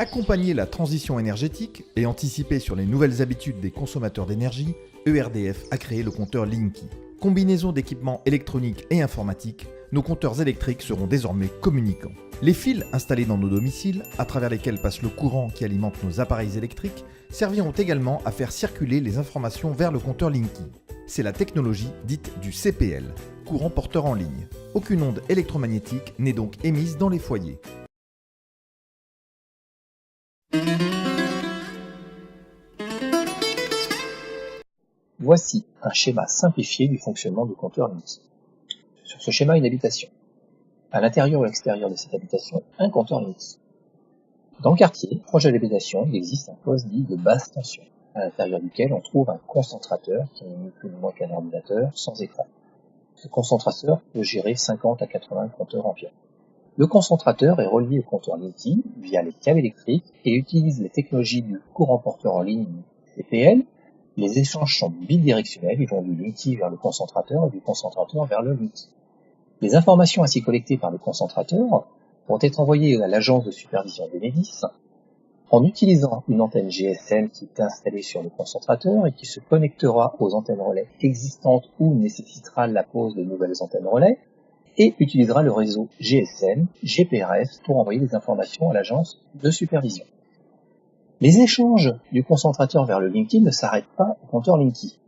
accompagner la transition énergétique et anticiper sur les nouvelles habitudes des consommateurs d'énergie, ERDF a créé le compteur Linky. Combinaison d'équipements électroniques et informatiques, nos compteurs électriques seront désormais communicants. Les fils installés dans nos domiciles, à travers lesquels passe le courant qui alimente nos appareils électriques, serviront également à faire circuler les informations vers le compteur Linky. C'est la technologie dite du CPL, courant porteur en ligne. Aucune onde électromagnétique n'est donc émise dans les foyers. Voici un schéma simplifié du fonctionnement du compteur Linky. Sur ce schéma, une habitation. À l'intérieur ou à l'extérieur de cette habitation, un compteur Linky. Dans le quartier, proche de l'habitation, il existe un poste dit de basse tension, à l'intérieur duquel on trouve un concentrateur qui n'est ni plus ni moins qu'un ordinateur sans écran. Ce concentrateur peut gérer 50 à 80 compteurs environ. Le concentrateur est relié au compteur Linky via les câbles électriques et utilise les technologies du courant porteur en ligne CPL. Les échanges sont bidirectionnels, ils vont du Linky vers le concentrateur et du concentrateur vers le Linky. Les informations ainsi collectées par le concentrateur vont être envoyées à l'agence de supervision d'Enedis en utilisant une antenne GSM qui est installée sur le concentrateur et qui se connectera aux antennes relais existantes ou nécessitera la pose de nouvelles antennes relais et utilisera le réseau GSM, GPRS pour envoyer des informations à l'agence de supervision. Les échanges du concentrateur vers le Linky ne s'arrêtent pas au compteur Linky.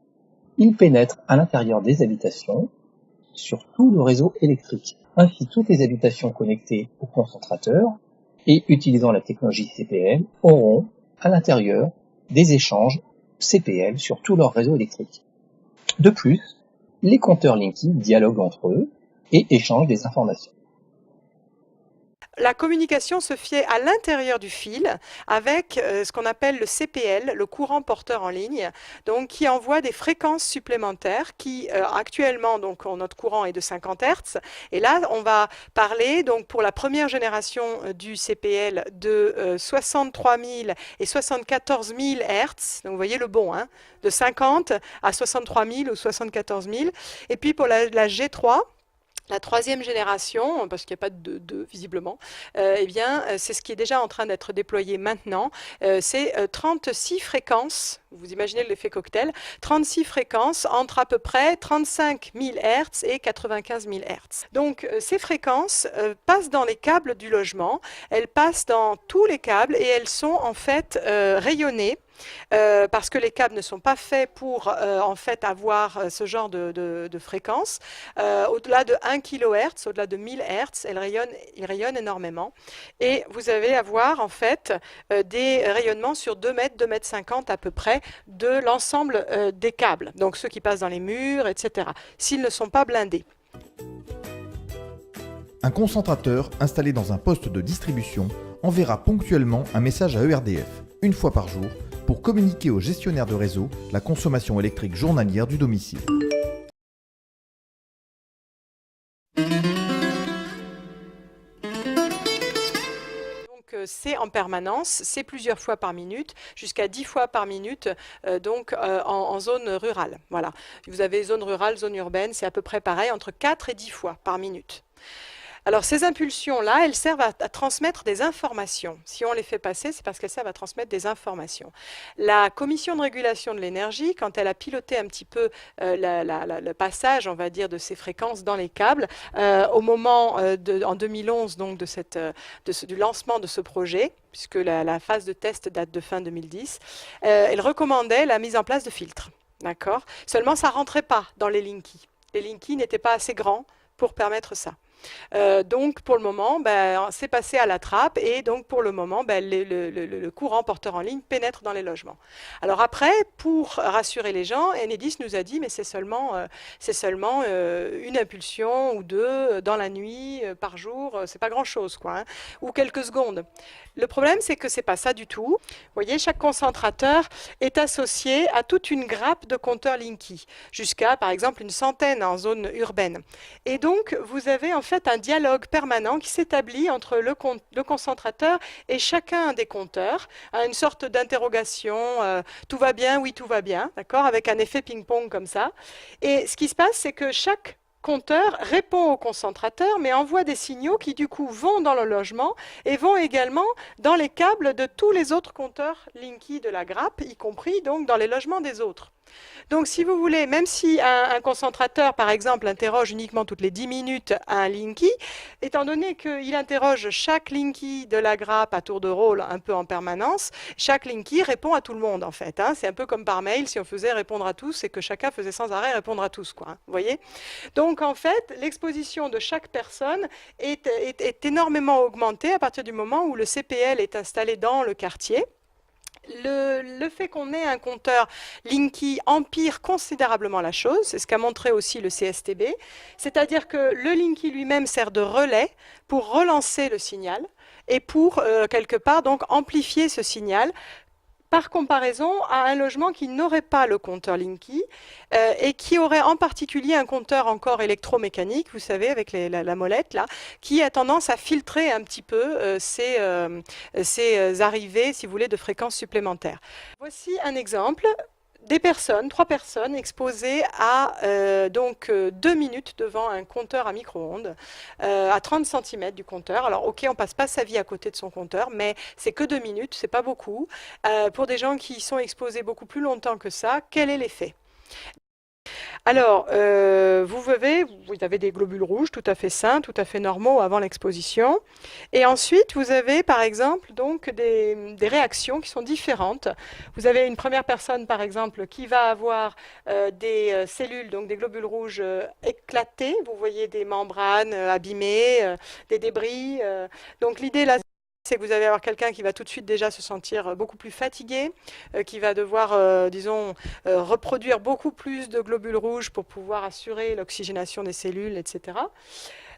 Ils pénètrent à l'intérieur des habitations sur tout le réseau électrique. Ainsi, toutes les habitations connectées au concentrateur et utilisant la technologie CPL auront à l'intérieur des échanges CPL sur tout leur réseau électrique. De plus, les compteurs Linky dialoguent entre eux et échangent des informations. La communication se fait à l'intérieur du fil avec ce qu'on appelle le CPL, le courant porteur en ligne, donc qui envoie des fréquences supplémentaires qui actuellement donc notre courant est de 50 Hz et là on va parler donc pour la première génération du CPL de 63 000 et 74 000 Hz, donc vous voyez le bon, hein, de 50 à 63 000 ou 74 000, et puis pour la G3, la troisième génération, parce qu'il n'y a pas de 2 visiblement, eh bien, c'est ce qui est déjà en train d'être déployé maintenant. C'est 36 fréquences, vous imaginez l'effet cocktail, 36 fréquences entre à peu près 35 000 Hz et 95 000 Hz. Donc, ces fréquences passent dans les câbles du logement, elles passent dans tous les câbles et elles sont en fait rayonnées. Parce que les câbles ne sont pas faits pour en fait avoir ce genre de fréquence. Au-delà de 1 kHz, au-delà de 1000 Hz, ils rayonnent énormément. Et vous allez avoir en fait des rayonnements sur 2 mètres, 2 mètres 50 à peu près de l'ensemble des câbles. Donc ceux qui passent dans les murs, etc. S'ils ne sont pas blindés. Un concentrateur installé dans un poste de distribution enverra ponctuellement un message à ERDF, une fois par jour, pour communiquer au gestionnaire de réseau la consommation électrique journalière du domicile. C'est en permanence, c'est plusieurs fois par minute, jusqu'à 10 fois par minute, en zone rurale. Voilà. Vous avez zone rurale, zone urbaine, c'est à peu près pareil, entre 4 et 10 fois par minute. Alors ces impulsions-là, elles servent à transmettre des informations. Si on les fait passer, c'est parce qu'elles servent à transmettre des informations. La Commission de régulation de l'énergie, quand elle a piloté un petit peu le passage, on va dire, de ces fréquences dans les câbles, au moment, en 2011, donc du lancement de ce projet, puisque la phase de test date de fin 2010, elle recommandait la mise en place de filtres. D'accord ? Seulement, ça ne rentrait pas dans les Linky. Les Linky n'étaient pas assez grands pour permettre ça. Donc pour le moment, c'est passé à la trappe et donc pour le moment, le courant porteur en ligne pénètre dans les logements. Alors après, pour rassurer les gens, Enedis nous a dit mais c'est seulement une impulsion ou 2 dans la nuit par jour, c'est pas grand-chose quoi, hein, ou quelques secondes. Le problème c'est que c'est pas ça du tout. Vous voyez, chaque concentrateur est associé à toute une grappe de compteurs Linky, jusqu'à par exemple une centaine en zone urbaine. Et donc vous avez en fait un dialogue permanent qui s'établit entre le concentrateur et chacun des compteurs, une sorte d'interrogation, tout va bien, oui tout va bien, d'accord, avec un effet ping-pong comme ça. Et ce qui se passe, c'est que chaque compteur répond au concentrateur, mais envoie des signaux qui du coup vont dans le logement et vont également dans les câbles de tous les autres compteurs Linky de la grappe, y compris donc dans les logements des autres. Donc si vous voulez, même si un concentrateur, par exemple, interroge uniquement toutes les 10 minutes un Linky, étant donné qu'il interroge chaque Linky de la grappe à tour de rôle un peu en permanence, chaque Linky répond à tout le monde en fait. Hein. C'est un peu comme par mail, si on faisait répondre à tous et que chacun faisait sans arrêt répondre à tous. Quoi, hein. Vous voyez? Donc en fait, l'exposition de chaque personne est énormément augmentée à partir du moment où le CPL est installé dans le quartier. Le fait qu'on ait un compteur Linky empire considérablement la chose, c'est ce qu'a montré aussi le CSTB, c'est-à-dire que le Linky lui-même sert de relais pour relancer le signal et pour, quelque part, donc amplifier ce signal par comparaison à un logement qui n'aurait pas le compteur Linky et qui aurait en particulier un compteur encore électromécanique, vous savez, avec la molette, là, qui a tendance à filtrer un petit peu ces arrivées, si vous voulez, de fréquences supplémentaires. Voici un exemple. Trois personnes exposées à 2 minutes devant un compteur à micro-ondes, à 30 cm du compteur. Alors ok, on passe pas sa vie à côté de son compteur, mais c'est que 2 minutes, c'est pas beaucoup. Pour des gens qui sont exposés beaucoup plus longtemps que ça, quel est l'effet ? Alors, vous avez des globules rouges tout à fait sains, tout à fait normaux avant l'exposition. Et ensuite, vous avez par exemple donc des réactions qui sont différentes. Vous avez une première personne par exemple qui va avoir des cellules, donc des globules rouges éclatés. Vous voyez des membranes abîmées, des débris. Donc l'idée là, c'est que vous allez avoir quelqu'un qui va tout de suite déjà se sentir beaucoup plus fatigué, qui va devoir, disons, reproduire beaucoup plus de globules rouges pour pouvoir assurer l'oxygénation des cellules, etc.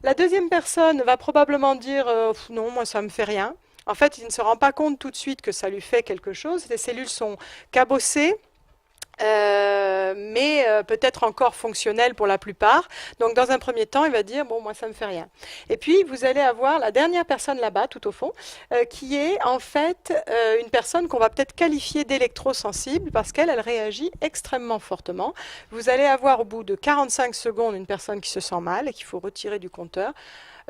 La deuxième personne va probablement dire non, moi ça ne me fait rien. En fait, il ne se rend pas compte tout de suite que ça lui fait quelque chose. Les cellules sont cabossées. Mais peut-être encore fonctionnel pour la plupart. Donc dans un premier temps, il va dire bon, moi ça me fait rien. Et puis vous allez avoir la dernière personne là-bas, tout au fond, qui est en fait une personne qu'on va peut-être qualifier d'électrosensible parce qu'elle réagit extrêmement fortement. Vous allez avoir au bout de 45 secondes une personne qui se sent mal et qu'il faut retirer du compteur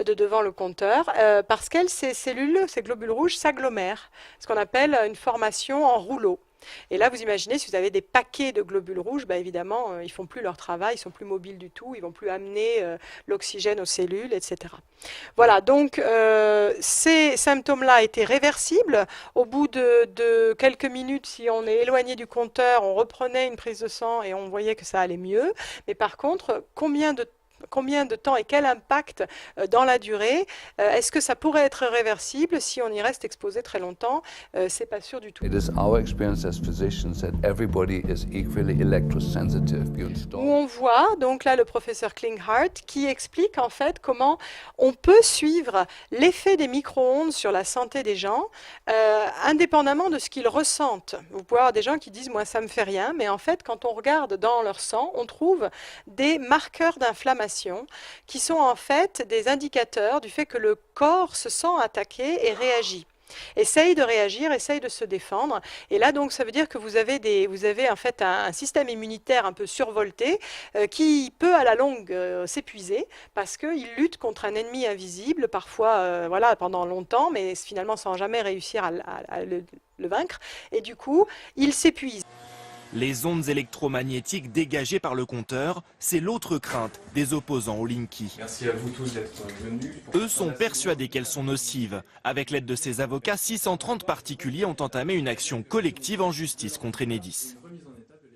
de devant le compteur, parce qu'elle, ces cellules, ces globules rouges s'agglomèrent, ce qu'on appelle une formation en rouleau. Et là, vous imaginez, si vous avez des paquets de globules rouges, bah évidemment, ils ne font plus leur travail, ils ne sont plus mobiles du tout, ils ne vont plus amener l'oxygène aux cellules, etc. Voilà, donc ces symptômes-là étaient réversibles. Au bout de quelques minutes, si on est éloigné du compteur, on reprenait une prise de sang et on voyait que ça allait mieux. Mais par contre, combien de temps et quel impact dans la durée? Est-ce que ça pourrait être réversible si on y reste exposé très longtemps? C'est pas sûr du tout. It is our experience as physicians that everybody is equally electrosensitive. Où on voit donc là le professeur Klinghardt qui explique en fait comment on peut suivre l'effet des micro-ondes sur la santé des gens indépendamment de ce qu'ils ressentent. Vous pouvez avoir des gens qui disent moi ça me fait rien, mais en fait quand on regarde dans leur sang, on trouve des marqueurs d'inflammation qui sont en fait des indicateurs du fait que le corps se sent attaqué et réagit. Essaye de réagir, essaye de se défendre. Et là, donc, ça veut dire que vous avez en fait un système immunitaire un peu survolté qui peut à la longue s'épuiser parce qu'il lutte contre un ennemi invisible, parfois voilà, pendant longtemps, mais finalement sans jamais réussir à le vaincre. Et du coup, il s'épuise. Les ondes électromagnétiques dégagées par le compteur, c'est l'autre crainte des opposants au Linky. Merci à vous tous d'être venus. Eux sont persuadés qu'elles sont nocives. Avec l'aide de ses avocats, 630 particuliers ont entamé une action collective en justice contre Enedis.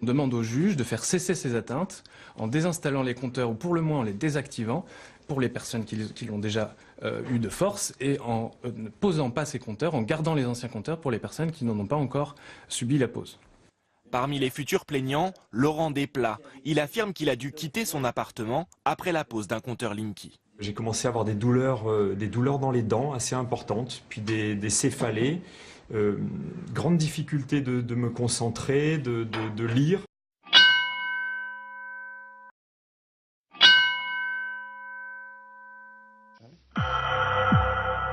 On demande aux juges de faire cesser ces atteintes en désinstallant les compteurs ou pour le moins en les désactivant pour les personnes qui l'ont déjà eu de force et en ne posant pas ces compteurs, en gardant les anciens compteurs pour les personnes qui n'en ont pas encore subi la pose. Parmi les futurs plaignants, Laurent Desplat. Il affirme qu'il a dû quitter son appartement après la pose d'un compteur Linky. J'ai commencé à avoir des douleurs dans les dents assez importantes, puis des céphalées, grande difficulté de me concentrer, de lire.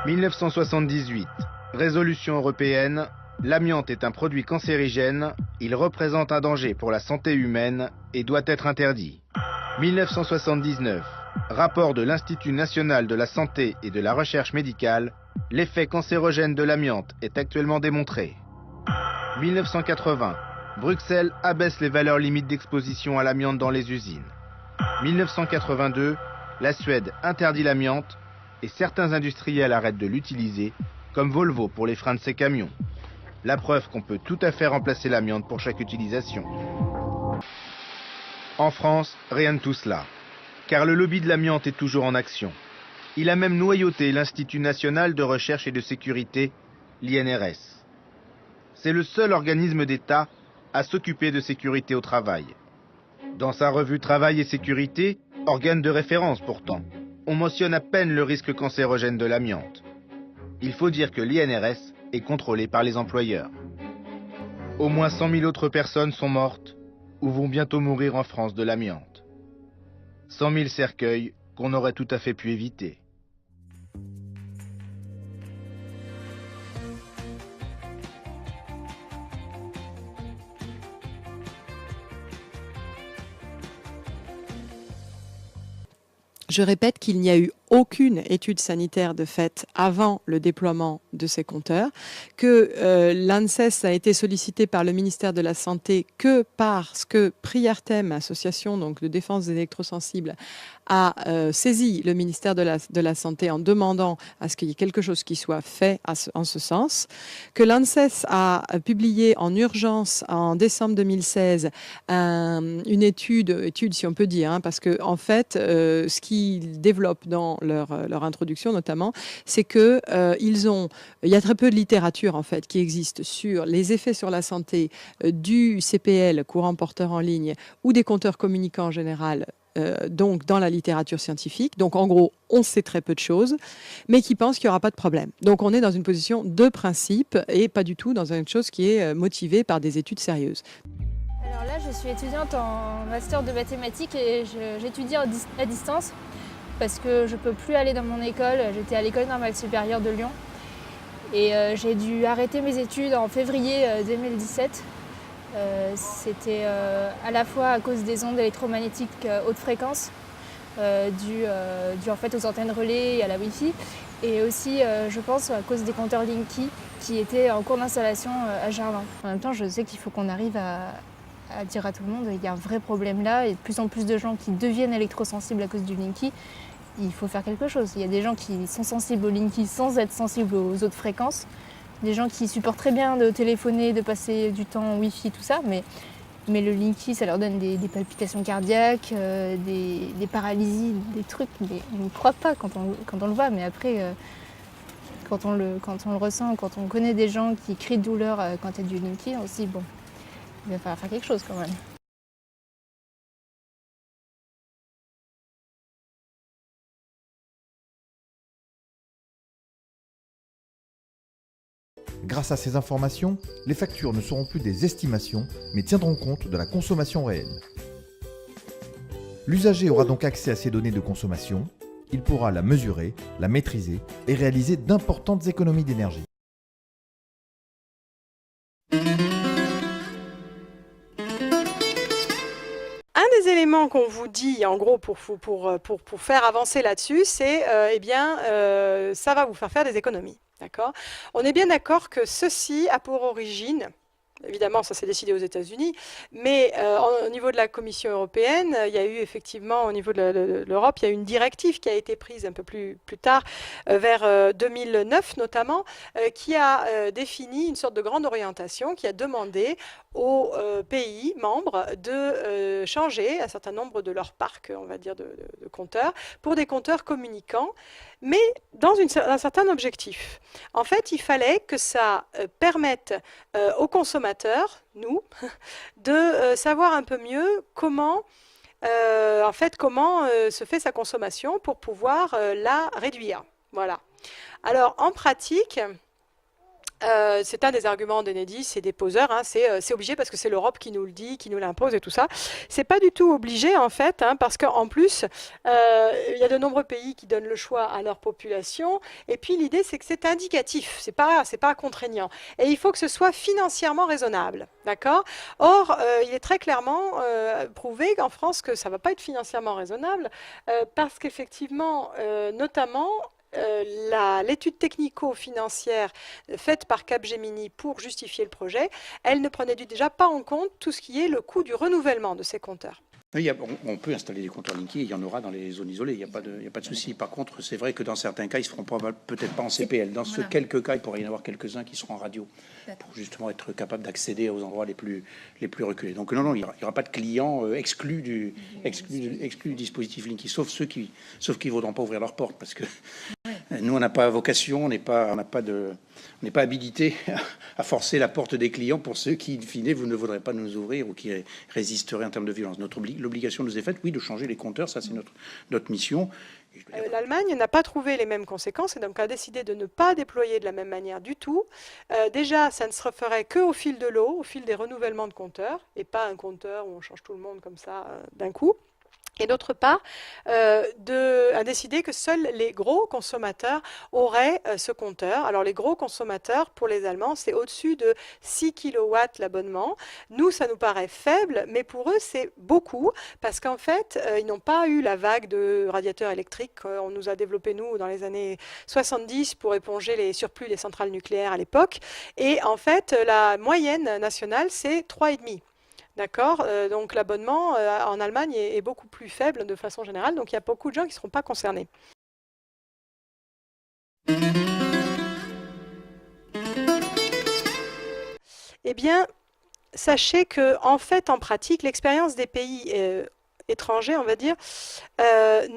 « 1978. Résolution européenne. L'amiante est un produit cancérigène. Il représente un danger pour la santé humaine et doit être interdit. 1979. Rapport de l'Institut national de la santé et de la recherche médicale. L'effet cancérogène de l'amiante est actuellement démontré. 1980. Bruxelles abaisse les valeurs limites d'exposition à l'amiante dans les usines. 1982. La Suède interdit l'amiante et certains industriels arrêtent de l'utiliser, comme Volvo pour les freins de ses camions. La preuve qu'on peut tout à fait remplacer l'amiante pour chaque utilisation. En France, rien de tout cela, car le lobby de l'amiante est toujours en action. Il a même noyauté l'Institut national de recherche et de sécurité, l'INRS. C'est le seul organisme d'État à s'occuper de sécurité au travail. Dans sa revue Travail et Sécurité, organe de référence pourtant, on mentionne à peine le risque cancérogène de l'amiante. Il faut dire que l'INRS est contrôlé par les employeurs. Au moins 100 000 autres personnes sont mortes ou vont bientôt mourir en France de l'amiante. 100 000 cercueils qu'on aurait tout à fait pu éviter. Je répète qu'il n'y a eu aucune étude sanitaire de fait avant le déploiement de ces compteurs, que l'ANSES a été sollicité par le ministère de la Santé que parce que Priartem, association donc de défense des électrosensibles, a saisi le ministère de la Santé en demandant à ce qu'il y ait quelque chose qui soit fait en ce sens, que l'ANSES a publié en urgence en décembre 2016 une étude si on peut dire, hein, parce que en fait, ce qu'ils développent dans leur introduction notamment, c'est que il y a très peu de littérature en fait qui existe sur les effets sur la santé du CPL, courant porteur en ligne, ou des compteurs communicants en général. Donc dans la littérature scientifique. Donc en gros, on sait très peu de choses, mais qui pensent qu'il n'y aura pas de problème. Donc on est dans une position de principe et pas du tout dans une chose qui est motivée par des études sérieuses. Alors là, je suis étudiante en master de mathématiques et j'étudie à distance parce que je ne peux plus aller dans mon école. J'étais à l'école normale supérieure de Lyon et j'ai dû arrêter mes études en février 2017. C'était à la fois à cause des ondes électromagnétiques haute fréquence dues en fait aux antennes relais et à la Wi-Fi, et aussi je pense à cause des compteurs Linky qui étaient en cours d'installation à Gerland. En même temps, je sais qu'il faut qu'on arrive à dire à tout le monde qu'il y a un vrai problème là et de plus en plus de gens qui deviennent électrosensibles à cause du Linky. Il faut faire quelque chose. Il y a des gens qui sont sensibles au Linky sans être sensibles aux autres fréquences. Des gens qui supportent très bien de téléphoner, de passer du temps en Wi-Fi, tout ça, mais le Linky, ça leur donne des palpitations cardiaques, des paralysies, des trucs, mais on ne croit pas quand on le voit, mais après, quand on le ressent, quand on connaît des gens qui crient de douleur quand il y a du Linky, on se dit, bon, il va falloir faire quelque chose quand même. Grâce à ces informations, les factures ne seront plus des estimations, mais tiendront compte de la consommation réelle. L'usager aura donc accès à ces données de consommation, il pourra la mesurer, la maîtriser et réaliser d'importantes économies d'énergie. Un des éléments qu'on vous dit, en gros, pour faire avancer là-dessus, c'est ça va vous faire des économies. D'accord ? On est bien d'accord que ceci a pour origine, évidemment ça s'est décidé aux États-Unis, mais au niveau de la Commission européenne, il y a eu effectivement, au niveau de l'Europe, il y a eu une directive qui a été prise un peu plus tard, vers 2009 notamment, qui a défini une sorte de grande orientation, qui a demandé aux pays membres de changer un certain nombre de leurs parcs, on va dire, de compteurs, pour des compteurs communicants, mais dans un certain objectif. En fait, il fallait que ça permette aux consommateurs, nous, de savoir un peu mieux comment se fait sa consommation pour pouvoir la réduire. Voilà. Alors, en pratique, C'est un des arguments d'Enedis et des poseurs, hein, c'est obligé parce que c'est l'Europe qui nous le dit, qui nous l'impose et tout ça. C'est pas du tout obligé en fait, hein, parce qu'en plus, il y a de nombreux pays qui donnent le choix à leur population. Et puis l'idée, c'est que c'est indicatif, c'est pas contraignant. Et il faut que ce soit financièrement raisonnable, d'accord? Or, il est très clairement prouvé qu'en France que ça va pas être financièrement raisonnable, parce qu'effectivement, notamment l'étude technico-financière faite par Capgemini pour justifier le projet, elle ne prenait déjà pas en compte tout ce qui est le coût du renouvellement de ces compteurs. Oui, on peut installer des compteurs Linky, il y en aura dans les zones isolées, il n'y a pas de souci. Par contre, c'est vrai que dans certains cas, ils ne se feront peut-être pas en CPL. Dans ce quelques cas, il pourrait y en avoir quelques-uns qui seront en radio, pour justement être capable d'accéder aux endroits les plus reculés. Donc non, il n'y aura pas de clients exclus du dispositif Linky, sauf ceux qui ne voudront pas ouvrir leurs portes, parce que nous, on n'a pas vocation, on n'est pas habilité à forcer la porte des clients pour ceux qui, in fine, vous ne voudrez pas nous ouvrir ou qui résisteraient en termes de violence. L'obligation nous est faite, oui, de changer les compteurs, ça c'est notre mission. L'Allemagne n'a pas trouvé les mêmes conséquences et donc a décidé de ne pas déployer de la même manière du tout. Déjà, ça ne se referait qu'au fil de l'eau, au fil des renouvellements de compteurs, et pas un compteur où on change tout le monde comme ça d'un coup. Et d'autre part, a décidé que seuls les gros consommateurs auraient ce compteur. Alors les gros consommateurs, pour les Allemands, c'est au-dessus de 6 kW l'abonnement. Nous, ça nous paraît faible, mais pour eux, c'est beaucoup, parce qu'en fait, ils n'ont pas eu la vague de radiateurs électriques qu'on nous a développé, nous, dans les années 70 pour éponger les surplus des centrales nucléaires à l'époque. Et en fait, la moyenne nationale, c'est 3,5. D'accord, donc l'abonnement en Allemagne est beaucoup plus faible de façon générale, donc il y a beaucoup de gens qui ne seront pas concernés. Eh bien, sachez que en fait, en pratique, l'expérience des pays étrangers, on va dire,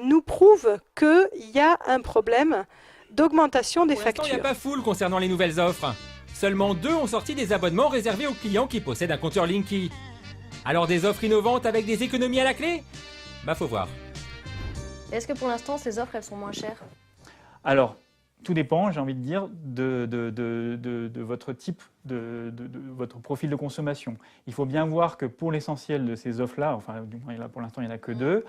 nous prouve qu'il y a un problème d'augmentation des factures. Pour l'instant, il n'y a pas foule concernant les nouvelles offres. Seulement 2 ont sorti des abonnements réservés aux clients qui possèdent un compteur Linky. Alors des offres innovantes avec des économies à la clé? Bah faut voir. Est-ce que pour l'instant ces offres elles sont moins chères? Alors, tout dépend, j'ai envie de dire, de votre type, de votre profil de consommation. Il faut bien voir que pour l'essentiel de ces offres-là, enfin du moins là, pour l'instant il n'y en a que 2,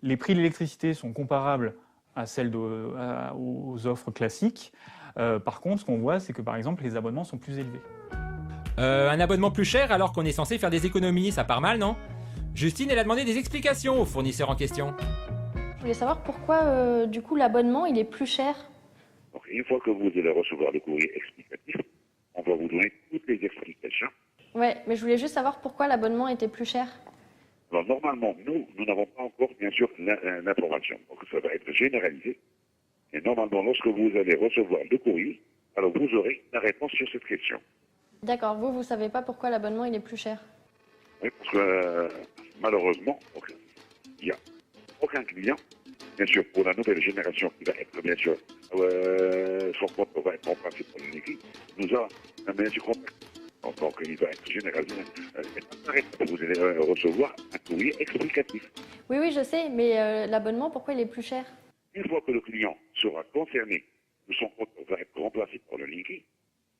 les prix de l'électricité sont comparables à celles aux offres classiques. Par contre, ce qu'on voit, c'est que par exemple les abonnements sont plus élevés. Un abonnement plus cher alors qu'on est censé faire des économies, ça part mal, non? Justine, elle a demandé des explications au fournisseur en question. Je voulais savoir pourquoi, du coup, l'abonnement, il est plus cher. Donc, une fois que vous allez recevoir le courrier explicatif, on va vous donner toutes les explications. Ouais, mais je voulais juste savoir pourquoi l'abonnement était plus cher. Alors, normalement, nous n'avons pas encore, bien sûr, l'information. Donc, ça va être généralisé. Et normalement, lorsque vous allez recevoir le courrier, alors vous aurez la réponse sur cette question. D'accord, vous ne savez pas pourquoi l'abonnement il est plus cher? Oui, parce que malheureusement, il n'y a aucun client, bien sûr, pour la nouvelle génération qui va être, bien sûr, son compte va être remplacé par le Linky, nous a, bien sûr, donc il va être généralisé. Vous allez recevoir un courrier explicatif. Oui, je sais, mais l'abonnement, pourquoi il est plus cher? Une fois que le client sera concerné, que son compte va être remplacé par le Linky,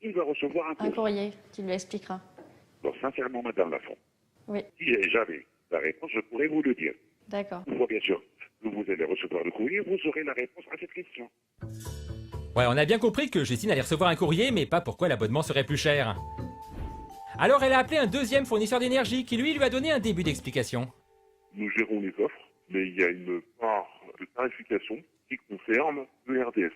il va recevoir un courrier qui lui expliquera. Donc, sincèrement, Madame Lafont, oui. Si j'avais la réponse, je pourrais vous le dire. D'accord. Une fois, bien sûr, que vous allez recevoir le courrier, vous aurez la réponse à cette question. Ouais, on a bien compris que Justine allait recevoir un courrier, mais pas pourquoi l'abonnement serait plus cher. Alors elle a appelé un deuxième fournisseur d'énergie qui, lui a donné un début d'explication. Nous gérons les offres, mais il y a une part de tarification qui concerne le RDF.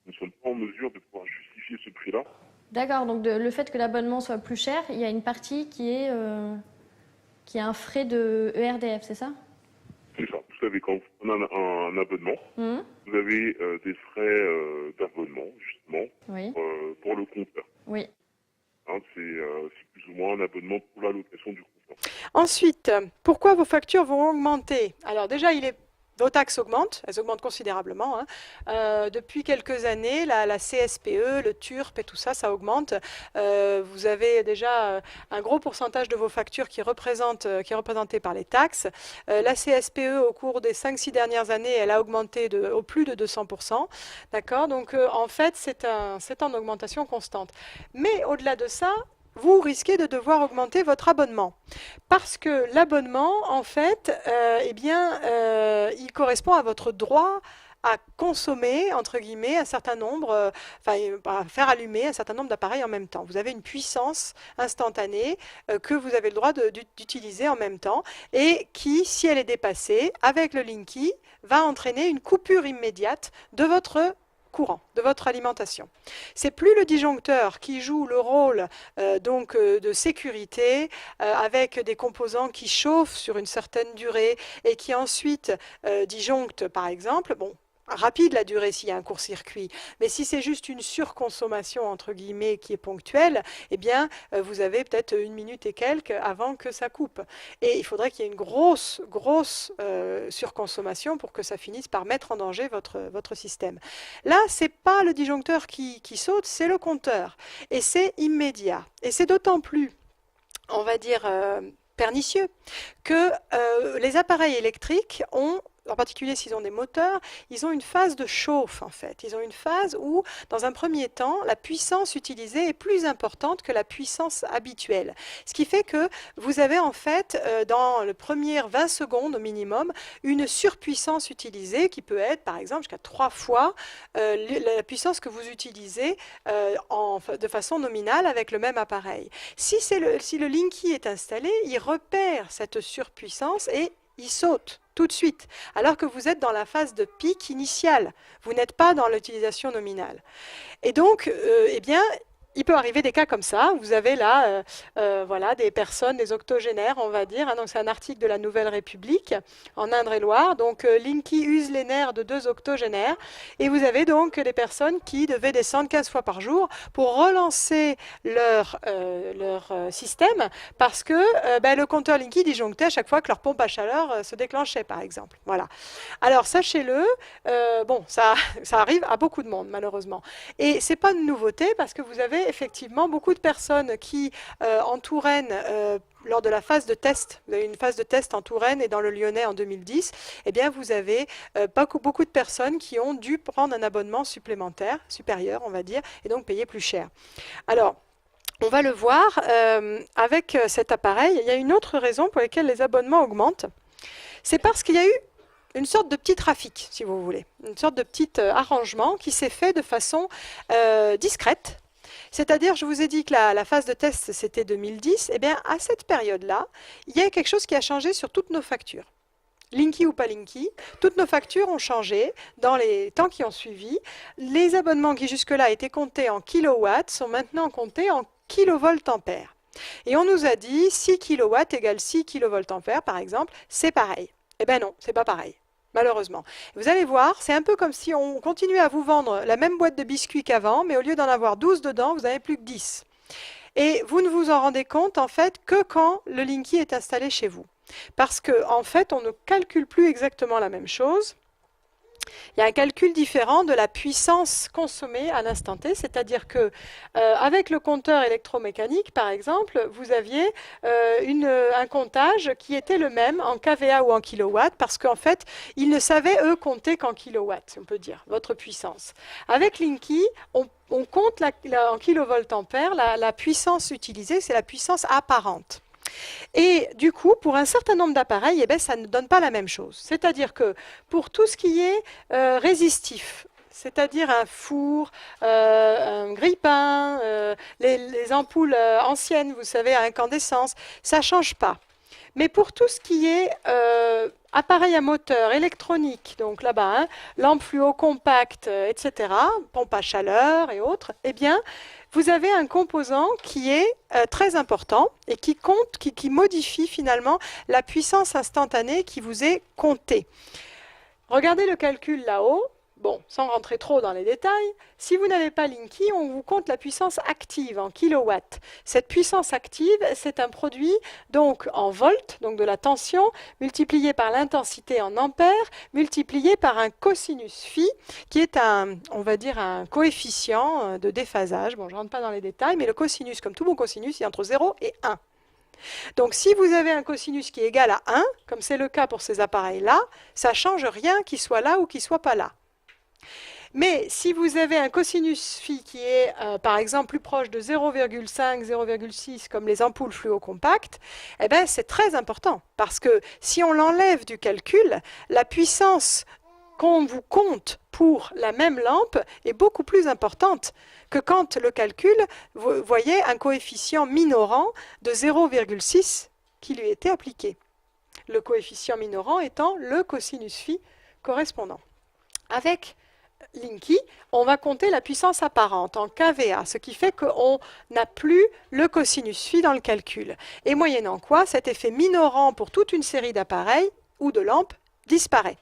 Nous ne sommes pas en mesure de pouvoir justifier ce prix-là. D'accord, donc le fait que l'abonnement soit plus cher, il y a une partie qui est un frais de ERDF, c'est ça? C'est ça. Vous savez, quand on a un abonnement, vous avez des frais d'abonnement, justement, oui. Pour le compteur. Oui. Hein, c'est plus ou moins un abonnement pour la location du compteur. Ensuite, pourquoi vos factures vont augmenter? Alors déjà, il est Vos taxes augmentent, elles augmentent considérablement. Depuis quelques années, la CSPE, le TURP et tout ça, ça augmente. Vous avez déjà un gros pourcentage de vos factures qui est représenté par les taxes. La CSPE, au cours des 5-6 dernières années, elle a augmenté au plus de 200%. D'accord ? Donc, en fait, c'est en augmentation constante. Mais au-delà de ça, vous risquez de devoir augmenter votre abonnement. Parce que l'abonnement, en fait, il correspond à votre droit à consommer, entre guillemets, un certain nombre, à faire allumer un certain nombre d'appareils en même temps. Vous avez une puissance instantanée que vous avez le droit d'utiliser en même temps et qui, si elle est dépassée, avec le Linky, va entraîner une coupure immédiate de votre courant, de votre alimentation. C'est plus le disjoncteur qui joue le rôle de sécurité avec des composants qui chauffent sur une certaine durée et qui ensuite disjonctent, par exemple. Bon, rapide la durée s'il y a un court-circuit, mais si c'est juste une surconsommation entre guillemets qui est ponctuelle, eh bien vous avez peut-être 1 minute et quelques avant que ça coupe. Et il faudrait qu'il y ait une grosse surconsommation pour que ça finisse par mettre en danger votre système. Là, c'est pas le disjoncteur qui saute, c'est le compteur. Et c'est immédiat. Et c'est d'autant plus, on va dire, pernicieux que les appareils électriques ont, en particulier s'ils ont des moteurs, ils ont une phase de chauffe en fait. Ils ont une phase où, dans un premier temps, la puissance utilisée est plus importante que la puissance habituelle. Ce qui fait que vous avez en fait, dans le premier 20 secondes au minimum, une surpuissance utilisée qui peut être par exemple jusqu'à 3 fois la puissance que vous utilisez de façon nominale avec le même appareil. Si le Linky est installé, il repère cette surpuissance et il saute tout de suite, alors que vous êtes dans la phase de pic initiale. Vous n'êtes pas dans l'utilisation nominale. Et donc, il peut arriver des cas comme ça. Vous avez là voilà, des personnes, des octogénaires, on va dire. Donc c'est un article de la Nouvelle République en Indre-et-Loire. Donc Linky use les nerfs de 2 octogénaires. Et vous avez donc des personnes qui devaient descendre 15 fois par jour pour relancer leur système parce que le compteur Linky disjonctait à chaque fois que leur pompe à chaleur se déclenchait, par exemple. Voilà. Alors sachez-le, ça arrive à beaucoup de monde, malheureusement. Et c'est pas une nouveauté parce que vous avez effectivement beaucoup de personnes qui, en Touraine, lors de la phase de test, vous avez une phase de test en Touraine et dans le Lyonnais en 2010, eh bien vous avez beaucoup de personnes qui ont dû prendre un abonnement supplémentaire, supérieur on va dire, et donc payer plus cher. Alors, on va le voir, avec cet appareil, il y a une autre raison pour laquelle les abonnements augmentent. C'est parce qu'il y a eu une sorte de petit trafic, si vous voulez, une sorte de petit arrangement qui s'est fait de façon discrète. C'est-à-dire, je vous ai dit que la phase de test, c'était 2010. Eh bien, à cette période-là, il y a quelque chose qui a changé sur toutes nos factures. Linky ou pas Linky, toutes nos factures ont changé dans les temps qui ont suivi. Les abonnements qui jusque-là étaient comptés en kilowatts sont maintenant comptés en kilovoltampères. Et on nous a dit 6 kilowatts égale 6 kilovoltampères, par exemple, c'est pareil. Eh bien non, c'est pas pareil. Malheureusement. Vous allez voir, c'est un peu comme si on continuait à vous vendre la même boîte de biscuits qu'avant, mais au lieu d'en avoir 12 dedans, vous n'avez plus que 10. Et vous ne vous en rendez compte, en fait, que quand le Linky est installé chez vous. Parce qu'en fait, on ne calcule plus exactement la même chose. Il y a un calcul différent de la puissance consommée à l'instant T, c'est-à-dire que avec le compteur électromécanique, par exemple, vous aviez un comptage qui était le même en kVA ou en kilowatts, parce qu'en fait, ils ne savaient, eux, compter qu'en kilowatts, si on peut dire, votre puissance. Avec Linky, on compte en kilovoltampères, la puissance utilisée, c'est la puissance apparente. Et du coup, pour un certain nombre d'appareils, ça ne donne pas la même chose. C'est-à-dire que pour tout ce qui est résistif, c'est-à-dire un four, un grille-pain, les ampoules anciennes, vous savez, à incandescence, ça ne change pas. Mais pour tout ce qui est appareil à moteur, électronique, donc là-bas, lampe fluo compacte, etc., pompe à chaleur et autres, eh bien, vous avez un composant qui est très important et qui modifie finalement la puissance instantanée qui vous est comptée. Regardez le calcul là-haut. Bon, sans rentrer trop dans les détails, si vous n'avez pas Linky, on vous compte la puissance active en kilowatts. Cette puissance active, c'est un produit donc en volts, donc de la tension, multiplié par l'intensité en ampères, multiplié par un cosinus phi, qui est on va dire un coefficient de déphasage. Bon, je ne rentre pas dans les détails, mais le cosinus, comme tout bon cosinus, il est entre 0 et 1. Donc si vous avez un cosinus qui est égal à 1, comme c'est le cas pour ces appareils-là, ça ne change rien qu'il soit là ou qu'il ne soit pas là. Mais si vous avez un cosinus phi qui est par exemple plus proche de 0,5, 0,6 comme les ampoules fluocompactes, eh ben, c'est très important parce que si on l'enlève du calcul, la puissance qu'on vous compte pour la même lampe est beaucoup plus importante que quand le calcul, vous voyez un coefficient minorant de 0,6 qui lui était appliqué. Le coefficient minorant étant le cosinus phi correspondant. Avec Linky, on va compter la puissance apparente en kVA, ce qui fait qu'on n'a plus le cosinus phi dans le calcul. Et moyennant quoi, cet effet minorant pour toute une série d'appareils ou de lampes disparaît.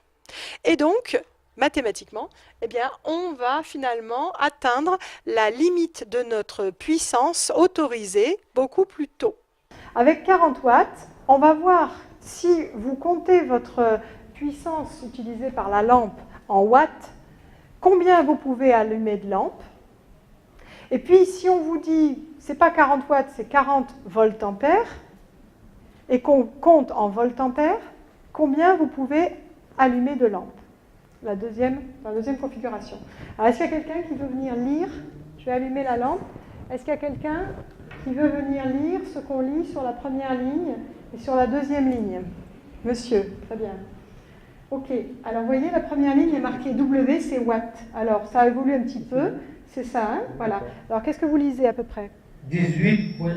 Et donc, mathématiquement, eh bien, on va finalement atteindre la limite de notre puissance autorisée beaucoup plus tôt. Avec 40 watts, on va voir si vous comptez votre puissance utilisée par la lampe en watts, combien vous pouvez allumer de lampe. Et puis, si on vous dit, ce n'est pas 40 watts, c'est 40 volts ampères, et qu'on compte en volts ampères, combien vous pouvez allumer de lampe. La deuxième configuration. Alors, est-ce qu'il y a quelqu'un qui veut venir lire? Je vais allumer la lampe. Est-ce qu'il y a quelqu'un qui veut venir lire ce qu'on lit sur la première ligne et sur la deuxième ligne? Monsieur, très bien. Ok, alors vous voyez, la première ligne est marquée W, c'est watts. Alors, ça évolue un petit peu, c'est ça, hein? Voilà. Alors, qu'est-ce que vous lisez à peu près? 18.1.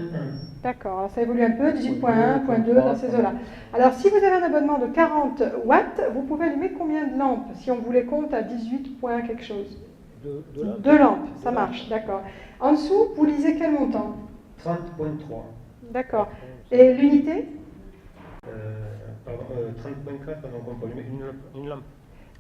D'accord, alors ça évolue un peu, 18.1, 18.2, dans ces eaux-là. Alors, si vous avez un abonnement de 40 watts, vous pouvez allumer combien de lampes, si on vous les compte à 18 points quelque chose? Deux lampes, ça marche, d'accord. En dessous, vous lisez quel montant? 30.3. D'accord. Et l'unité? 30.4, donc on peut allumer une lampe.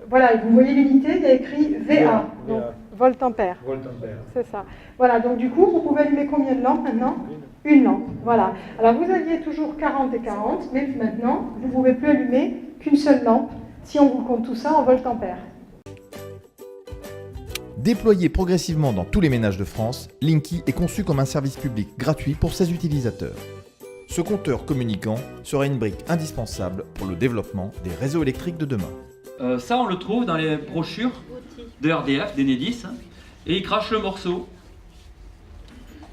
Voilà, vous voyez l'unité, il y a écrit VA, donc volt-ampère. Volt-ampère. C'est ça. Voilà, donc du coup, vous pouvez allumer combien de lampes maintenant? Une lampe, voilà. Alors vous aviez toujours 40 et 40, mais maintenant, vous ne pouvez plus allumer qu'une seule lampe, si on vous compte tout ça en volt-ampère. Déployé progressivement dans tous les ménages de France, Linky est conçu comme un service public gratuit pour ses utilisateurs. Ce compteur communicant sera une brique indispensable pour le développement des réseaux électriques de demain. Ça, on le trouve dans les brochures de RDF, d'Enedis, hein, et ils crachent le morceau.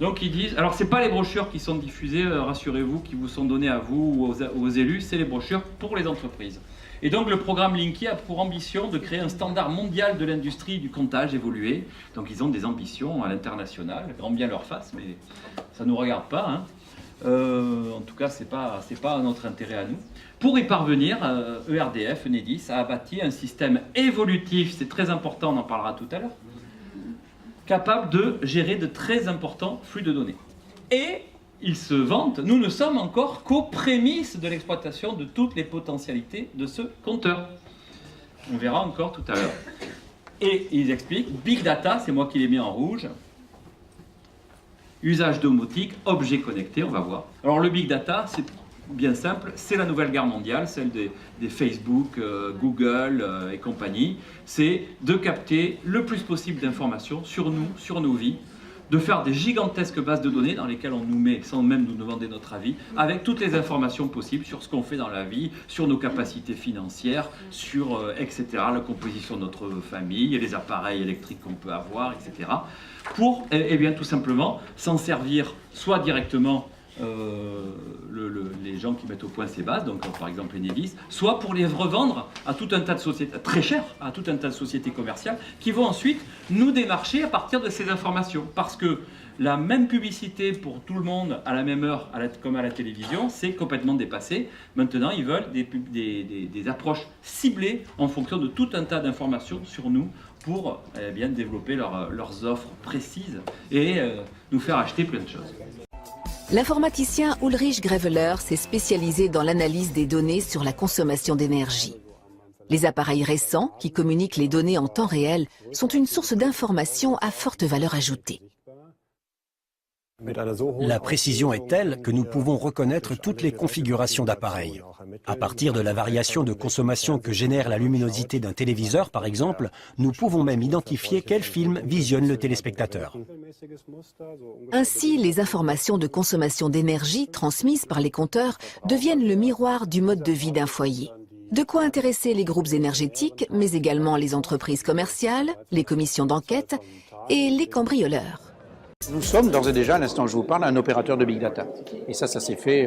Donc ils disent, alors c'est pas les brochures qui sont diffusées, rassurez-vous, qui vous sont données à vous ou aux élus, c'est les brochures pour les entreprises. Et donc le programme Linky a pour ambition de créer un standard mondial de l'industrie du comptage évolué. Donc ils ont des ambitions à l'international, grand bien leur face, mais ça ne nous regarde pas, hein. En tout cas, c'est pas notre intérêt à nous. Pour y parvenir, ERDF, Enedis, a bâti un système évolutif, c'est très important, on en parlera tout à l'heure, capable de gérer de très importants flux de données. Et ils se vantent, nous ne sommes encore qu'aux prémices de l'exploitation de toutes les potentialités de ce compteur. On verra encore tout à l'heure. Et ils expliquent, Big Data, c'est moi qui l'ai mis en rouge, usage domotique, objets connectés, on va voir. Alors le Big Data, c'est bien simple, c'est la nouvelle guerre mondiale, celle des Facebook, Google et compagnie. C'est de capter le plus possible d'informations sur nous, sur nos vies, de faire des gigantesques bases de données dans lesquelles on nous met, sans même nous demander notre avis, avec toutes les informations possibles sur ce qu'on fait dans la vie, sur nos capacités financières, sur, etc., la composition de notre famille, et les appareils électriques qu'on peut avoir, etc., pour, eh bien, tout simplement, s'en servir soit directement les gens qui mettent au point ces bases, donc par exemple Enedis, soit pour les revendre à tout un tas de sociétés, très cher, à tout un tas de sociétés commerciales, qui vont ensuite nous démarcher à partir de ces informations. Parce que la même publicité pour tout le monde à la même heure, comme à la télévision, c'est complètement dépassé. Maintenant, ils veulent des approches ciblées en fonction de tout un tas d'informations sur nous pour bien développer leurs offres précises et nous faire acheter plein de choses. L'informaticien Ulrich Greveler s'est spécialisé dans l'analyse des données sur la consommation d'énergie. Les appareils récents, qui communiquent les données en temps réel, sont une source d'information à forte valeur ajoutée. La précision est telle que nous pouvons reconnaître toutes les configurations d'appareils. À partir de la variation de consommation que génère la luminosité d'un téléviseur, par exemple, nous pouvons même identifier quel film visionne le téléspectateur. Ainsi, les informations de consommation d'énergie transmises par les compteurs deviennent le miroir du mode de vie d'un foyer. De quoi intéresser les groupes énergétiques, mais également les entreprises commerciales, les commissions d'enquête et les cambrioleurs. Nous sommes d'ores et déjà, à l'instant où je vous parle, un opérateur de Big Data. Et ça s'est fait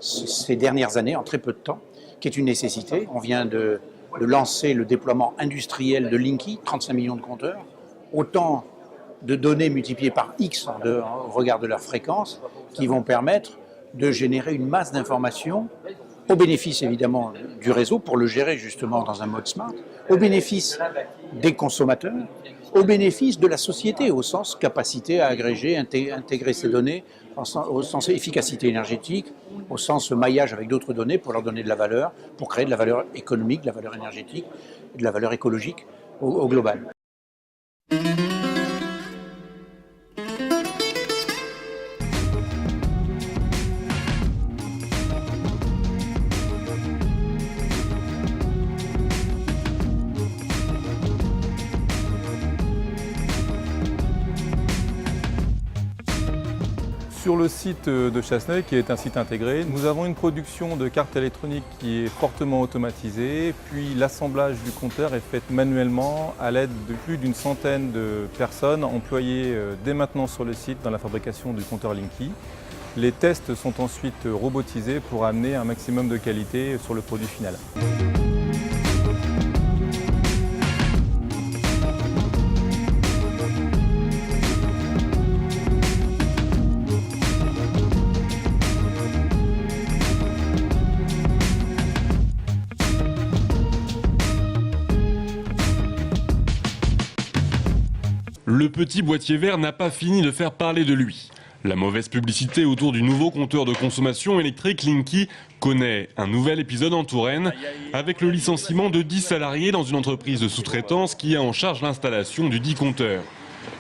ces dernières années, en très peu de temps, qui est une nécessité. On vient de lancer le déploiement industriel de Linky, 35 millions de compteurs, autant de données multipliées par X au regard de leur fréquence, qui vont permettre de générer une masse d'informations, au bénéfice évidemment du réseau, pour le gérer justement dans un mode smart, au bénéfice des consommateurs, au bénéfice de la société, au sens capacité à agréger, intégrer ces données, au sens efficacité énergétique, au sens maillage avec d'autres données pour leur donner de la valeur, pour créer de la valeur économique, de la valeur énergétique, de la valeur écologique au global. Sur le site de Chasseneuil, qui est un site intégré, nous avons une production de cartes électroniques qui est fortement automatisée, puis l'assemblage du compteur est fait manuellement à l'aide de plus d'une centaine de personnes employées dès maintenant sur le site dans la fabrication du compteur Linky. Les tests sont ensuite robotisés pour amener un maximum de qualité sur le produit final. Le petit boîtier vert n'a pas fini de faire parler de lui. La mauvaise publicité autour du nouveau compteur de consommation électrique Linky connaît un nouvel épisode en Touraine avec le licenciement de 10 salariés dans une entreprise de sous-traitance qui a en charge l'installation du dit compteur.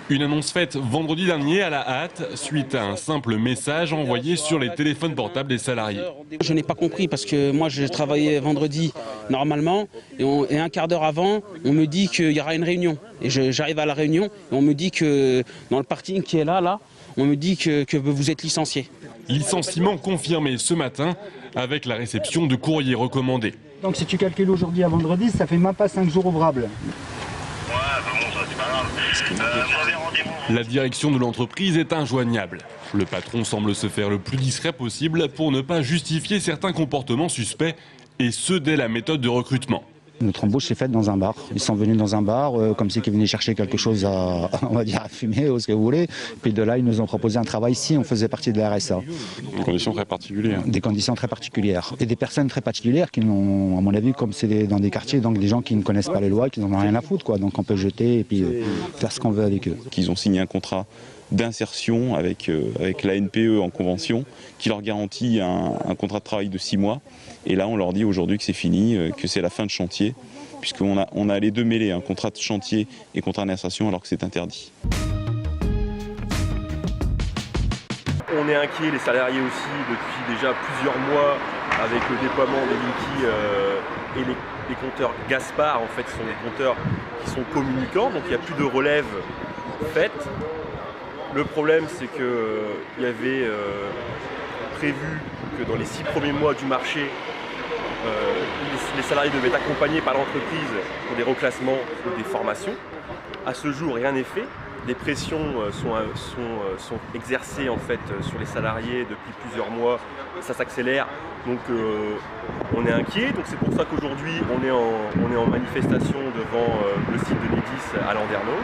Une annonce faite vendredi dernier à la hâte suite à un simple message envoyé sur les téléphones portables des salariés. Je n'ai pas compris parce que moi je travaillais vendredi normalement et un quart d'heure avant on me dit qu'il y aura une réunion. Et j'arrive à la réunion et on me dit que dans le parking qui est là, on me dit que vous êtes licencié. Licenciement confirmé ce matin avec la réception de courriers recommandés. Donc si tu calcules aujourd'hui à vendredi, ça fait même pas 5 jours ouvrables. La direction de l'entreprise est injoignable. Le patron semble se faire le plus discret possible pour ne pas justifier certains comportements suspects, et ce dès la méthode de recrutement. Notre embauche s'est faite dans un bar. Ils sont venus dans un bar, comme si ils venaient chercher quelque chose à, on va dire, à fumer ou ce que vous voulez. Puis de là, ils nous ont proposé un travail si on faisait partie de la RSA. Des conditions très particulières. Des conditions très particulières. Et des personnes très particulières qui n'ont, à mon avis, comme c'est dans des quartiers, donc des gens qui ne connaissent pas les lois, qui n'en ont rien à foutre, quoi. Donc on peut jeter et puis faire ce qu'on veut avec eux. Qu'ils ont signé un contrat d'insertion avec la NPE en convention qui leur garantit un contrat de travail de 6 mois. Et là, on leur dit aujourd'hui que c'est fini, que c'est la fin de chantier, puisqu'on a les deux mêlés, un contrat de chantier et contrat d'insertion, alors que c'est interdit. On est inquiet, les salariés aussi, depuis déjà plusieurs mois, avec le déploiement des Linky et les compteurs Gaspard, en fait, ce sont des compteurs qui sont communicants, donc il n'y a plus de relève faite. Le problème, c'est qu'il y avait prévu que dans les 6 premiers mois du marché, les salariés devaient être accompagnés par l'entreprise pour des reclassements ou des formations. À ce jour, rien n'est fait. Des pressions sont exercées en fait sur les salariés depuis plusieurs mois. Ça s'accélère, donc on est inquiet. Donc c'est pour ça qu'aujourd'hui on est en manifestation devant le site de Nedis à Landerneau.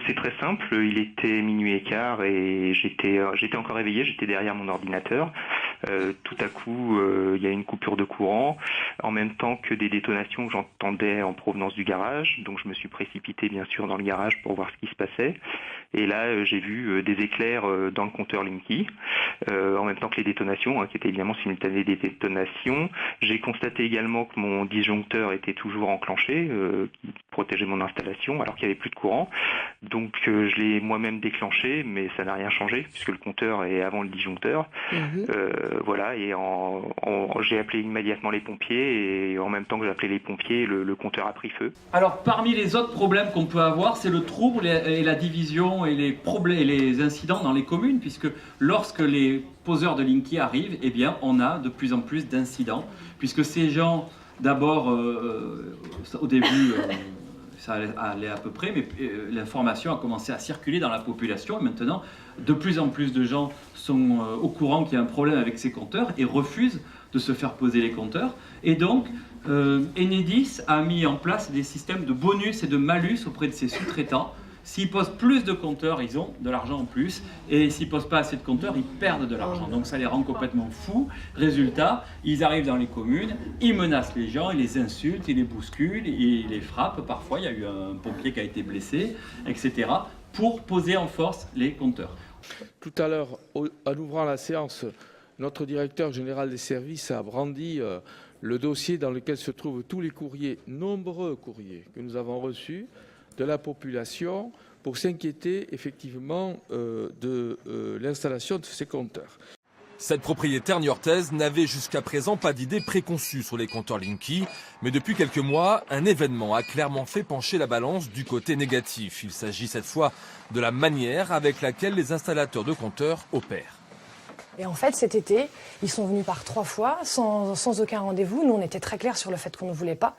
C'est très simple, il était minuit et quart et j'étais encore éveillé, j'étais derrière mon ordinateur. Tout à coup, il y a une coupure de courant. en même temps que des détonations que j'entendais en provenance du garage. Donc je me suis précipité bien sûr dans le garage pour voir ce qui se passait. Et là, j'ai vu des éclairs dans le compteur Linky, en même temps que les détonations, qui étaient évidemment simultanées des détonations. J'ai constaté également que mon disjoncteur était toujours enclenché, qui protégeait mon installation, alors qu'il n'y avait plus de courant. Donc je l'ai moi-même déclenché, mais ça n'a rien changé, puisque le compteur est avant le disjoncteur. Voilà, et j'ai appelé immédiatement les pompiers, et en même temps que j'ai appelé les pompiers, le compteur a pris feu. Alors, parmi les autres problèmes qu'on peut avoir, c'est le trouble et la division et les problèmes et les incidents dans les communes, puisque lorsque les poseurs de Linky arrivent, eh bien, on a de plus en plus d'incidents, puisque ces gens, d'abord, au début, ça allait à peu près, mais l'information a commencé à circuler dans la population, et maintenant, de plus en plus de gens sont au courant qu'il y a un problème avec ces compteurs et refusent de se faire poser les compteurs. Et donc, Enedis a mis en place des systèmes de bonus et de malus auprès de ses sous-traitants. S'ils posent plus de compteurs, ils ont de l'argent en plus. Et s'ils posent pas assez de compteurs, ils perdent de l'argent. Donc ça les rend complètement fous. Résultat, ils arrivent dans les communes, ils menacent les gens, ils les insultent, ils les bousculent, ils les frappent. Parfois, il y a eu un pompier qui a été blessé, etc. pour poser en force les compteurs. Tout à l'heure, en ouvrant la séance, notre directeur général des services a brandi le dossier dans lequel se trouvent tous les courriers, nombreux courriers que nous avons reçus de la population pour s'inquiéter effectivement de l'installation de ces compteurs. Cette propriétaire niortaise n'avait jusqu'à présent pas d'idée préconçue sur les compteurs Linky, mais depuis quelques mois, un événement a clairement fait pencher la balance du côté négatif. Il s'agit cette fois de la manière avec laquelle les installateurs de compteurs opèrent. Et en fait, cet été, ils sont venus par 3 fois, sans aucun rendez-vous. Nous, on était très clairs sur le fait qu'on ne voulait pas.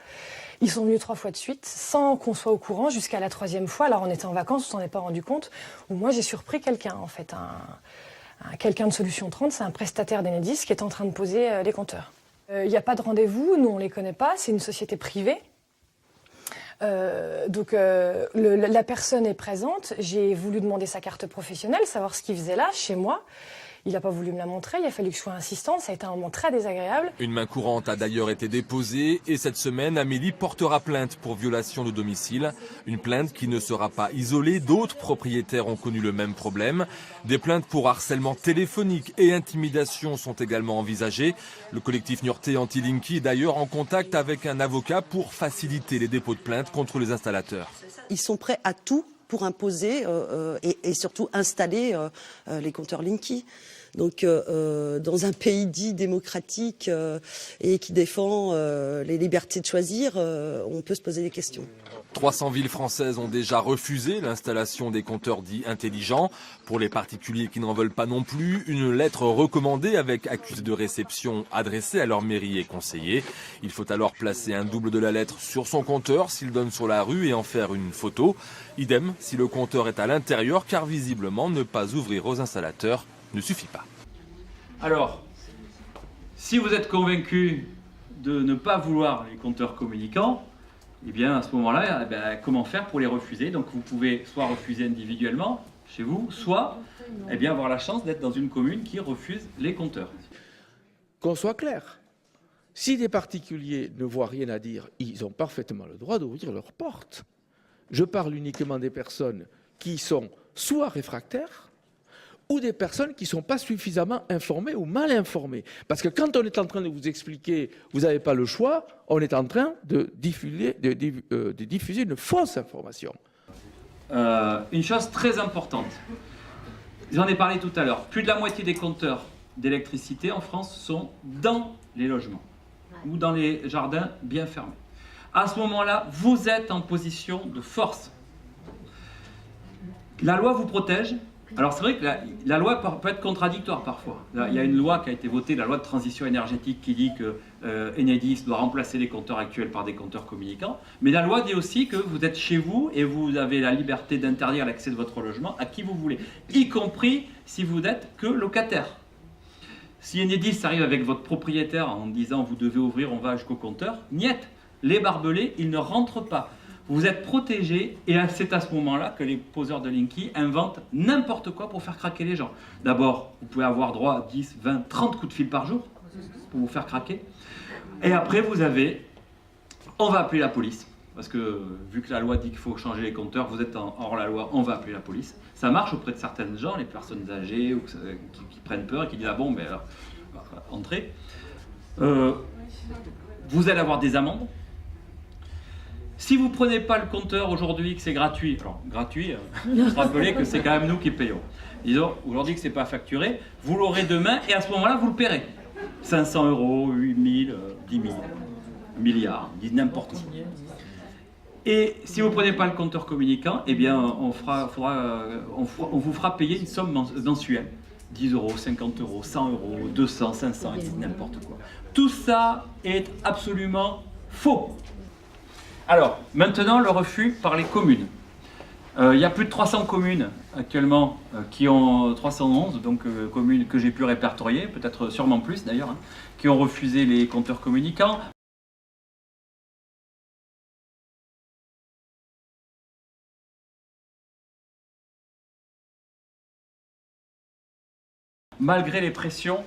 Ils sont venus 3 fois de suite, sans qu'on soit au courant, jusqu'à la 3e fois. Alors, on était en vacances, on s'en est pas rendu compte. Où moi, j'ai surpris quelqu'un, en fait. Quelqu'un de Solution 30, c'est un prestataire d'Enedis qui est en train de poser les compteurs. Il n'y a pas de rendez-vous, nous, on ne les connaît pas. C'est une société privée. Donc, la personne est présente. J'ai voulu demander sa carte professionnelle, savoir ce qu'il faisait là, chez moi. Il n'a pas voulu me la montrer, il a fallu que je sois insistante, ça a été un moment très désagréable. Une main courante a d'ailleurs été déposée et cette semaine, Amélie portera plainte pour violation de domicile. Une plainte qui ne sera pas isolée, d'autres propriétaires ont connu le même problème. Des plaintes pour harcèlement téléphonique et intimidation sont également envisagées. Le collectif niortais anti-Linky est d'ailleurs en contact avec un avocat pour faciliter les dépôts de plainte contre les installateurs. Ils sont prêts à tout pour imposer et surtout installer les compteurs Linky. Donc, dans un pays dit démocratique et qui défend les libertés de choisir, on peut se poser des questions. 300 villes françaises ont déjà refusé l'installation des compteurs dits intelligents. Pour les particuliers qui n'en veulent pas non plus, une lettre recommandée avec accusé de réception adressée à leur mairie est conseillée. Il faut alors placer un double de la lettre sur son compteur s'il donne sur la rue et en faire une photo. Idem si le compteur est à l'intérieur, car visiblement ne pas ouvrir aux installateurs ne suffit pas. Alors, si vous êtes convaincu de ne pas vouloir les compteurs communicants, eh bien à ce moment-là, comment faire pour les refuser? Donc vous pouvez soit refuser individuellement chez vous, soit avoir la chance d'être dans une commune qui refuse les compteurs. Qu'on soit clair, si des particuliers ne voient rien à dire, ils ont parfaitement le droit d'ouvrir leurs portes. Je parle uniquement des personnes qui sont soit réfractaires, ou des personnes qui ne sont pas suffisamment informées ou mal informées. Parce que quand on est en train de vous expliquer, vous n'avez pas le choix, on est en train de diffuser une fausse information. Une chose très importante, j'en ai parlé tout à l'heure, plus de la moitié des compteurs d'électricité en France sont dans les logements ou dans les jardins bien fermés. À ce moment-là, vous êtes en position de force. La loi vous protège. Alors c'est vrai que la loi peut être contradictoire parfois. Là, il y a une loi qui a été votée, la loi de transition énergétique, qui dit que Enedis doit remplacer les compteurs actuels par des compteurs communicants. Mais la loi dit aussi que vous êtes chez vous et vous avez la liberté d'interdire l'accès de votre logement à qui vous voulez, y compris si vous n'êtes que locataire. Si Enedis arrive avec votre propriétaire en disant vous devez ouvrir, on va jusqu'au compteur, niet, les barbelés, ils ne rentrent pas. Vous êtes protégé et c'est à ce moment-là que les poseurs de Linky inventent n'importe quoi pour faire craquer les gens. D'abord, vous pouvez avoir droit à 10, 20, 30 coups de fil par jour pour vous faire craquer. Et après, vous avez, on va appeler la police. Parce que vu que la loi dit qu'il faut changer les compteurs, vous êtes hors la loi, on va appeler la police. Ça marche auprès de certaines gens, les personnes âgées ou qui prennent peur et qui disent ah bon, ben alors, entrez. Vous allez avoir des amendes. Si vous ne prenez pas le compteur aujourd'hui, que c'est gratuit, alors gratuit, rappelez que c'est quand même nous qui payons. Disons aujourd'hui que ce n'est pas facturé, vous l'aurez demain et à ce moment-là, vous le paierez. 500 €, 8 000, 10 000, milliards, n'importe quoi. Et si vous ne prenez pas le compteur communicant, eh bien, on vous fera payer une somme mensuelle. 10 €, 50 €, 100 €, 200, 500, n'importe quoi. Tout ça est absolument faux. Alors, maintenant, le refus par les communes. Il y a plus de 300 communes actuellement qui ont 311, donc communes que j'ai pu répertorier, peut-être sûrement plus d'ailleurs, hein, qui ont refusé les compteurs communicants. Malgré les pressions,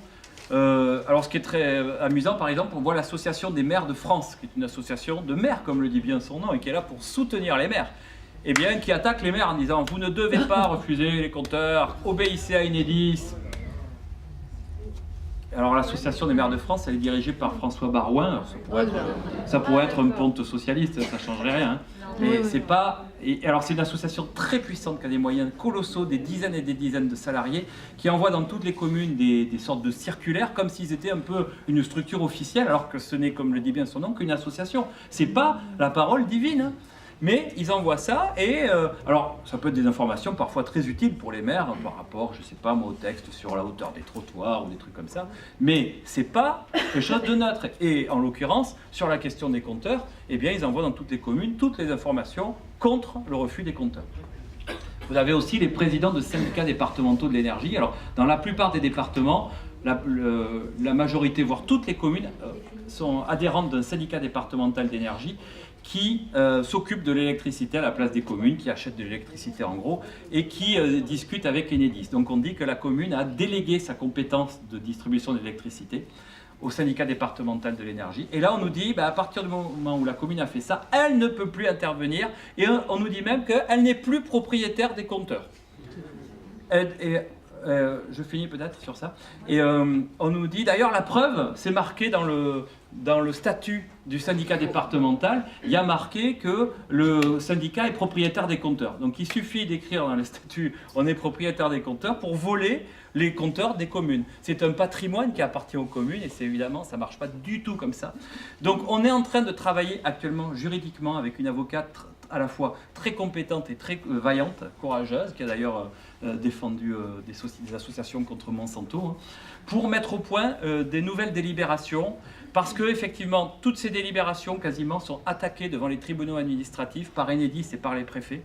alors ce qui est très amusant, par exemple, on voit l'association des maires de France, qui est une association de maires, comme le dit bien son nom, et qui est là pour soutenir les maires, et bien qui attaque les maires en disant « Vous ne devez pas refuser les compteurs, obéissez à Enedis ». Alors l'association des maires de France, elle est dirigée par François Barouin, ça pourrait être un ponte socialiste, ça ne changerait rien. Hein. Mais c'est pas... alors c'est une association très puissante qui a des moyens colossaux, des dizaines et des dizaines de salariés, qui envoient dans toutes les communes des sortes de circulaires, comme s'ils étaient un peu une structure officielle, alors que ce n'est, comme le dit bien son nom, qu'une association. C'est pas la parole divine, hein. Mais ils envoient ça et alors ça peut être des informations parfois très utiles pour les maires par rapport, je sais pas moi, au texte sur la hauteur des trottoirs ou des trucs comme ça, mais c'est pas quelque chose de neutre. Et en l'occurrence, sur la question des compteurs, eh bien ils envoient dans toutes les communes toutes les informations contre le refus des compteurs. Vous avez aussi les présidents de syndicats départementaux de l'énergie. Alors dans la plupart des départements, la majorité, voire toutes les communes sont adhérentes d'un syndicat départemental d'énergie qui s'occupe de l'électricité à la place des communes, qui achètent de l'électricité en gros, et qui discute avec Enedis. Donc on dit que la commune a délégué sa compétence de distribution d'électricité au syndicat départemental de l'énergie. Et là on nous dit, à partir du moment où la commune a fait ça, elle ne peut plus intervenir, et on nous dit même qu'elle n'est plus propriétaire des compteurs. Je finis peut-être sur ça. Et on nous dit, d'ailleurs la preuve, c'est marqué dans le statut du syndicat départemental, il y a marqué que le syndicat est propriétaire des compteurs. Donc il suffit d'écrire dans le statut « on est propriétaire des compteurs » pour voler les compteurs des communes. C'est un patrimoine qui appartient aux communes et c'est évidemment, ça ne marche pas du tout comme ça. Donc on est en train de travailler actuellement juridiquement avec une avocate à la fois très compétente et très vaillante, courageuse, qui a d'ailleurs défendu des associations contre Monsanto, hein, pour mettre au point des nouvelles délibérations, parce que effectivement toutes ces délibérations quasiment sont attaquées devant les tribunaux administratifs par Enedis et par les préfets.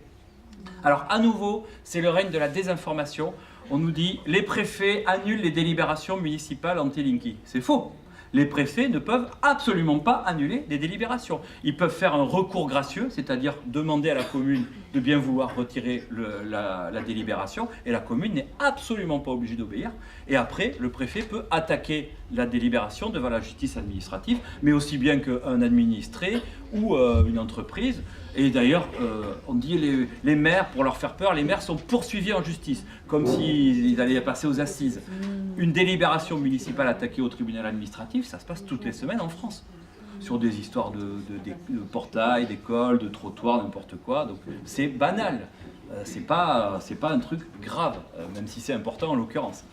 Alors à nouveau, c'est le règne de la désinformation. On nous dit les préfets annulent les délibérations municipales anti-Linky. C'est faux. Les préfets ne peuvent absolument pas annuler des délibérations. Ils peuvent faire un recours gracieux, c'est-à-dire demander à la commune de bien vouloir retirer la délibération, et la commune n'est absolument pas obligée d'obéir. Et après, le préfet peut attaquer la délibération devant la justice administrative, mais aussi bien qu'un administré ou une entreprise. Et d'ailleurs, on dit les maires, pour leur faire peur, les maires sont poursuivis en justice, comme s'ils allaient passer aux assises. Une délibération municipale attaquée au tribunal administratif, ça se passe toutes les semaines en France, sur des histoires de portails, d'écoles, de trottoirs, n'importe quoi. Donc c'est banal, c'est pas un truc grave, même si c'est important en l'occurrence.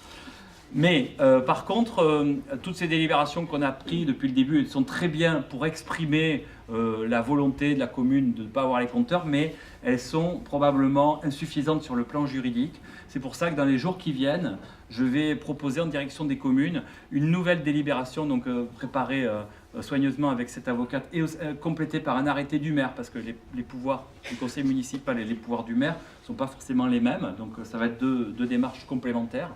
Mais par contre, toutes ces délibérations qu'on a prises depuis le début, elles sont très bien pour exprimer la volonté de la commune de ne pas avoir les compteurs, mais elles sont probablement insuffisantes sur le plan juridique. C'est pour ça que dans les jours qui viennent, je vais proposer en direction des communes une nouvelle délibération, donc préparée soigneusement avec cette avocate et complétée par un arrêté du maire, parce que les pouvoirs du conseil municipal et les pouvoirs du maire ne sont pas forcément les mêmes, donc ça va être deux démarches complémentaires.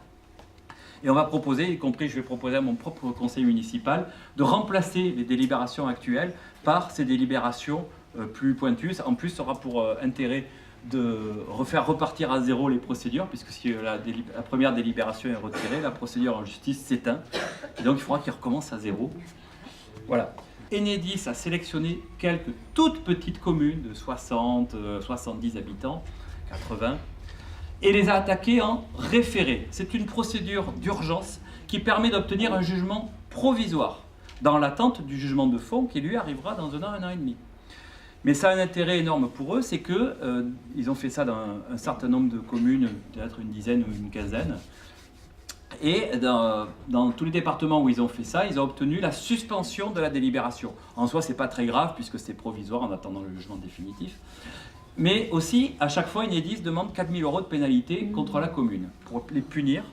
Et on va proposer, y compris je vais proposer à mon propre conseil municipal, de remplacer les délibérations actuelles par ces délibérations plus pointues. En plus, ça aura pour intérêt de refaire repartir à zéro les procédures, puisque si la première délibération est retirée, la procédure en justice s'éteint. Et donc il faudra qu'il recommence à zéro. Voilà. Enedis a sélectionné quelques toutes petites communes de 60, 70 habitants, 80, et les a attaquées en référé. C'est une procédure d'urgence qui permet d'obtenir un jugement provisoire, dans l'attente du jugement de fond qui lui arrivera dans un an et demi. Mais ça a un intérêt énorme pour eux, c'est que ils ont fait ça dans un certain nombre de communes, peut-être une dizaine ou une quinzaine. Et dans tous les départements où ils ont fait ça, ils ont obtenu la suspension de la délibération. En soi, c'est pas très grave puisque c'est provisoire en attendant le jugement définitif. Mais aussi, à chaque fois, Enedis demande 4 000 € de pénalité contre la commune pour les punir.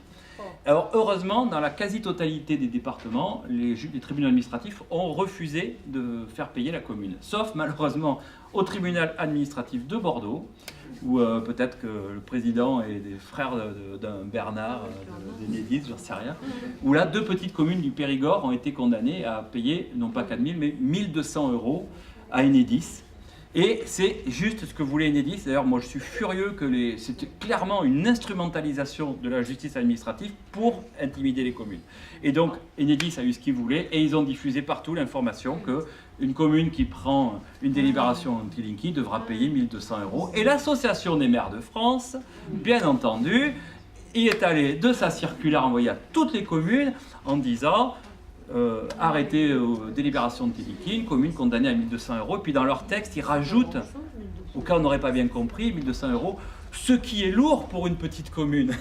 Alors heureusement, dans la quasi-totalité des départements, les tribunaux administratifs ont refusé de faire payer la commune. Sauf malheureusement au tribunal administratif de Bordeaux, où peut-être que le président est des frères d'un Bernard, d'Enedis, j'en sais rien, où là, 2 petites communes du Périgord ont été condamnées à payer, non pas 4 000, mais 1 200 € à Enedis. Et c'est juste ce que voulait Enedis. D'ailleurs, moi je suis furieux que c'était clairement une instrumentalisation de la justice administrative pour intimider les communes. Et donc Enedis a eu ce qu'il voulait et ils ont diffusé partout l'information qu'une commune qui prend une délibération anti-Linky devra payer 1 200 €. Et l'Association des maires de France, bien entendu, y est allée de sa circulaire envoyée à toutes les communes en disant arrêter délibération de Linky, une commune condamnée à 1 200 €. Et puis dans leur texte, ils rajoutent, au cas où on n'aurait pas bien compris, 1 200 €, ce qui est lourd pour une petite commune.